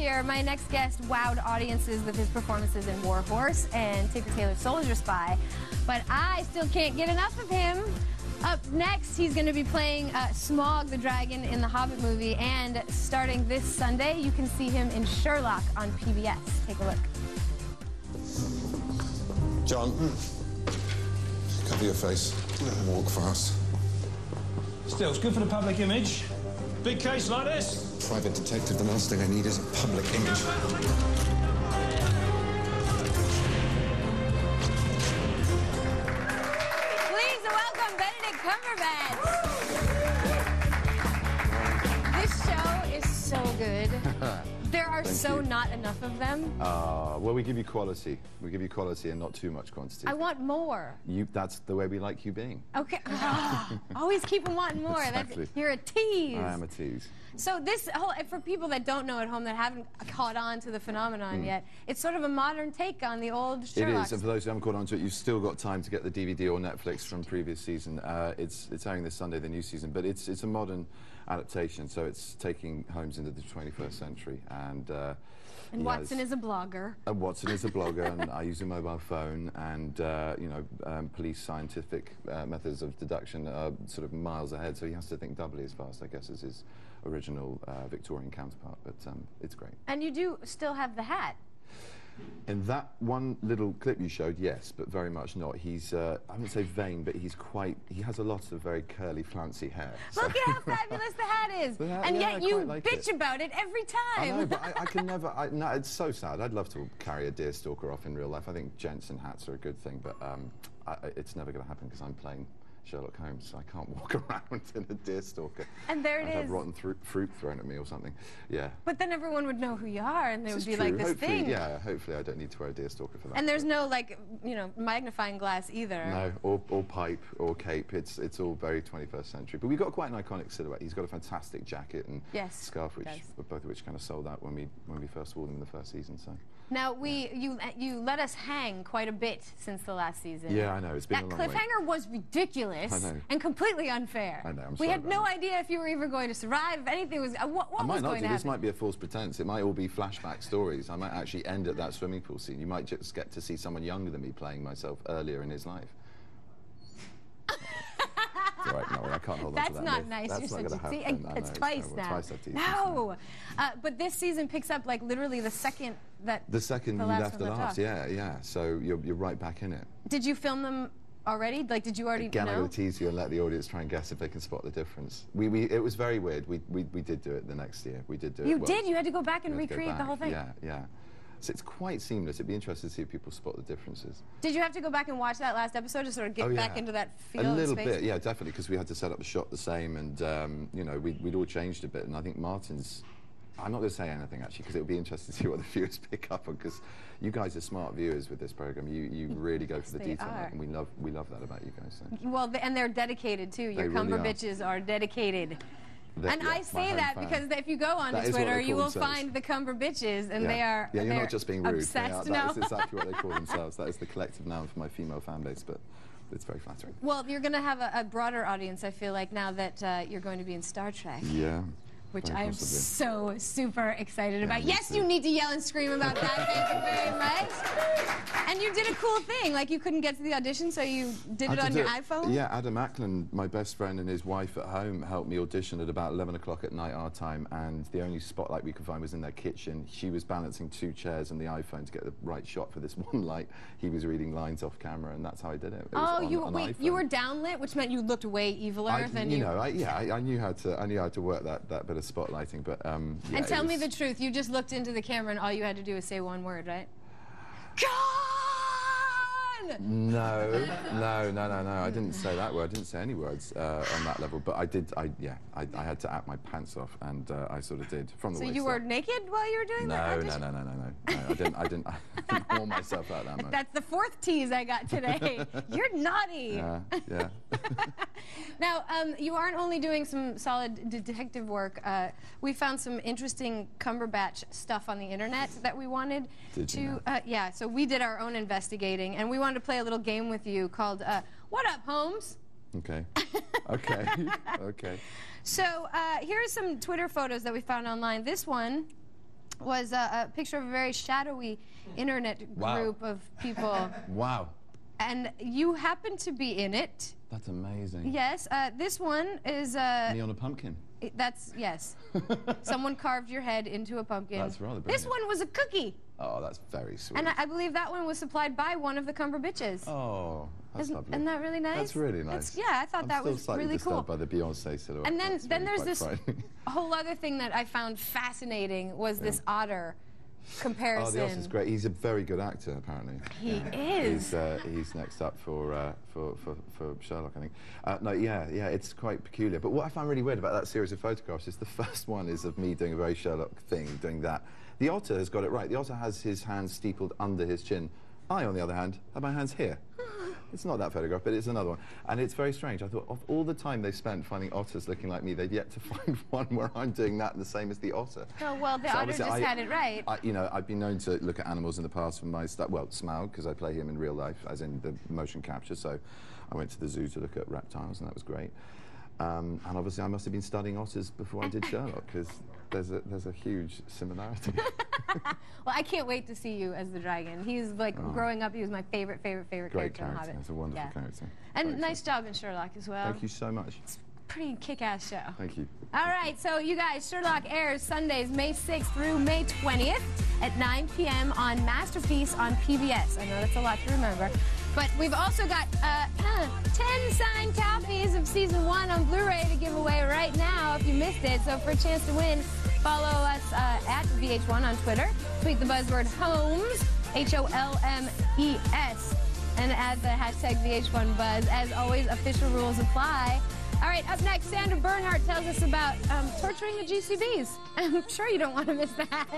year, my next guest wowed audiences with his performances in War Horse and Tinker Tailor Soldier Spy, but I still can't get enough of him. Up next, he's going to be playing Smaug the Dragon in the Hobbit movie, and starting this Sunday, you can see him in Sherlock on PBS. Take a look. John, cover your face and walk fast. Still, it's good for the public image. Big case like this. Private detective, the last thing I need is a public image. Please welcome Benedict Cumberbatch. This show is so good. There are not enough of them. Well, we give you quality. We give you quality and not too much quantity. I want more. That's the way we like you being. Okay. Always keep them wanting more. Exactly. You're a tease. I am a tease. So this whole, for people that don't know at home, that haven't caught on to the phenomenon yet, it's sort of a modern take on the old Sherlock. It is, and for those who haven't caught on to it, you've still got time to get the DVD or Netflix from previous season. It's airing this Sunday, the new season, but it's a modern adaptation, so it's taking Holmes into the 21st century. And Watson is a blogger. And Watson is a blogger, and I use a mobile phone, and police scientific methods of deduction are sort of miles ahead, so he has to think doubly as fast, I guess, as his original Victorian counterpart, but it's great. And you do still have the hat. In that one little clip you showed, yes, but very much not. He's, I wouldn't say vain, but he has a lot of very curly, flouncy hair. Look at how fabulous the hat is! And yet you bitch about it every time! I know, but I can never, no, it's so sad. I'd love to carry a deerstalker off in real life. I think gents and hats are a good thing, but it's never going to happen because I'm playing Sherlock Holmes, so I can't walk around in a deerstalker. And there it is. I'd have rotten fruit thrown at me or something. Yeah. But then everyone would know who you are, and there would be like this thing. Yeah, hopefully I don't need to wear a deerstalker for that. And there's no, like, magnifying glass either. No, or pipe or cape. It's all very 21st century. But we've got quite an iconic silhouette. He's got a fantastic jacket and scarf, both of which kind of sold out when we first wore them in the first season. So. Now you let us hang quite a bit since the last season. Yeah, I know. It's been a long way. That cliffhanger was ridiculous. I know. And completely unfair. I know. We had no idea if you were even going to survive, if anything was. What was going to happen? This might be a false pretense. It might all be flashback stories. I might actually end at that swimming pool scene. You might just get to see someone younger than me playing myself earlier in his life. It's all right, no, I can't hold on to that. That's not nice. That's You're not such a tease. It's twice now. Twice I teased. No, but this season picks up like literally the second that. The second you left the last. Yeah. So you're right back in it. Did you film them already? Like, did you already know? I'm going to tease you and let the audience try and guess if they can spot the difference. It was very weird. We did do it the next year. We did do it. You did? You had to go back and recreate the whole thing? Yeah. So it's quite seamless. It'd be interesting to see if people spot the differences. Did you have to go back and watch that last episode to sort of get back into that feel? A little bit, yeah, definitely, because we had to set up the shot the same, and we'd all changed a bit. And I think Martin's. I'm not going to say anything actually, because it would be interesting to see what the viewers pick up on. Because you guys are smart viewers with this program. You really go for the detail, and we love that about you guys. So. Well, and they're dedicated too. Your Cumberbitches are dedicated. And I say that because if you go on Twitter, you will find the Cumberbitches, and they are. Yeah, you're not just being rude. Obsessed, that is exactly what they call themselves. That is the collective noun for my female fan base, but it's very flattering. Well, you're going to have a broader audience, I feel like, now that you're going to be in Star Trek. Yeah. Which I am so super excited about. Yes, you need to yell and scream about that. Thank you very much. And you did a cool thing. Like, you couldn't get to the audition, so you did it on your iPhone? Yeah, Adam Ackland, my best friend, and his wife at home helped me audition at about 11 o'clock at night our time, and the only spotlight we could find was in their kitchen. She was balancing 2 chairs and the iPhone to get the right shot for this one light. He was reading lines off camera, and that's how I did it. You were downlit, which meant you looked way eviler than you. I knew how to work that bit of spotlighting, but yeah. And tell me the truth, you just looked into the camera and all you had to do was say one word, right? Gone! No, I didn't say that word. I didn't say any words on that level, but I did. I had to act my pants off, and I sort of did from the waist up. So you were naked while you were doing that? No. I didn't warm myself out that much. That's the 4th tease I got today. You're naughty. Yeah. Now, you aren't only doing some solid detective work. We found some interesting Cumberbatch stuff on the internet that we wanted to. Yeah. So we did our own investigating, and we wanted to play a little game with you called "What Up, Holmes?" Okay. Okay. So here are some Twitter photos that we found online. This one was a picture of a very shadowy internet group of people. Wow. And you happen to be in it. That's amazing. Yes, this one is... Me on a pumpkin. That's, yes. Someone carved your head into a pumpkin. That's rather brilliant. This one was a cookie. Oh, that's very sweet. And I believe that one was supplied by one of the Cumberbatches. Oh, that's lovely. Isn't that really nice? That's really nice. Yeah, I thought that was really cool. I'm still slightly disturbed by the Beyonce silhouette. And then really there's this whole other thing that I found fascinating was this otter comparison. Oh, the Otter's great. He's a very good actor, apparently. He is. He's next up for Sherlock, I think. No, yeah, it's quite peculiar. But what I found really weird about that series of photographs is the first one is of me doing a very Sherlock thing, doing that. The Otter has got it right. The Otter has his hands steepled under his chin. I, on the other hand, have my hands here. It's not that photograph, but it's another one. And it's very strange. I thought, of all the time they spent finding otters looking like me, they've yet to find one where I'm doing that the same as the otter. Oh, well, the otter just had it right. You know, I've been known to look at animals in the past from my stuff. Well, Smaug, because I play him in real life, as in the motion capture. So I went to the zoo to look at reptiles, and that was great. And obviously, I must have been studying otters before I did Sherlock, because there's a huge similarity. Well, I can't wait to see you as the dragon. He's like growing up. He was my favorite character in The Hobbit. It's a wonderful character. And nice job in Sherlock as well. Thank you so much. It's a pretty kick-ass show. Thank you. All right, so you guys, Sherlock airs Sundays, May 6th through May 20th at 9 p.m. on Masterpiece on PBS. I know that's a lot to remember. But we've also got 10 signed copies of Season 1 on Blu-ray to give away right now if you missed it. So for a chance to win, follow us at VH1 on Twitter. Tweet the buzzword HOLMES, HOLMES, and add the hashtag VH1Buzz. As always, official rules apply. All right, up next, Sandra Bernhardt tells us about torturing the GCBs. I'm sure you don't want to miss that.